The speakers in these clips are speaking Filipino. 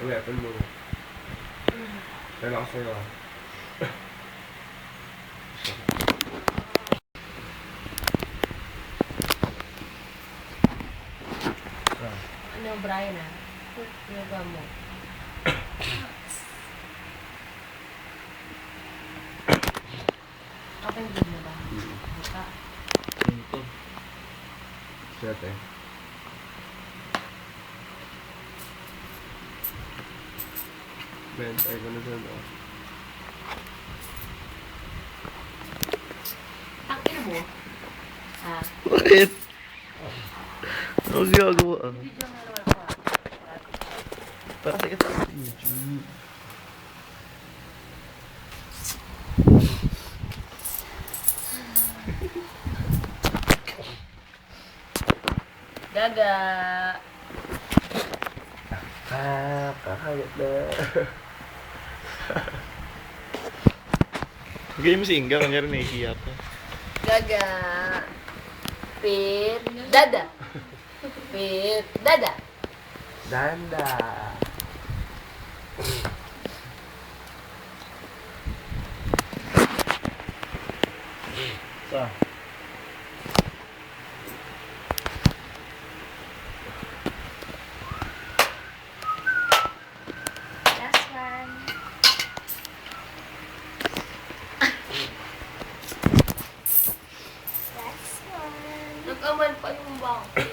Weapon mo. Kailan ko sa'yo ah. Ano, Brian ah? Yoga mo. Open din mo ba? Buka. Ito. Siyete. Ben, ay ko na dyan oh. Tangin mo. Ah. Bakit? Ano ginagawa? Video nga naman ako ah. Bakit ito? YouTube. Gaga. Kakayat na. Ganyan mo si Inga, kanyari nahihiya pa. Gaga. Pit. Dada. Pit. Dada. Danda. Sa? Last one. Last one. Nag-amal pa yung bangke.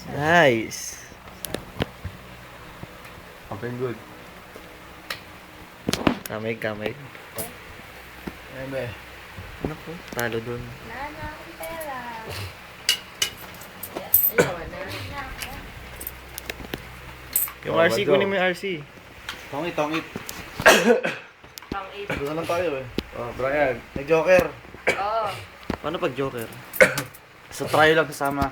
Nice. Open good. Kamay. Eme. Ano po? Talo dun. Nana, ang pera. Ayaw na. Yung Oh, RC, ba't kunin daw? mo yung RC. Tongit. Pang-8. Doon na lang tayo eh. Oh, Brian. Nag-joker. Oo. Paano pag Joker? Sa try lang kasama.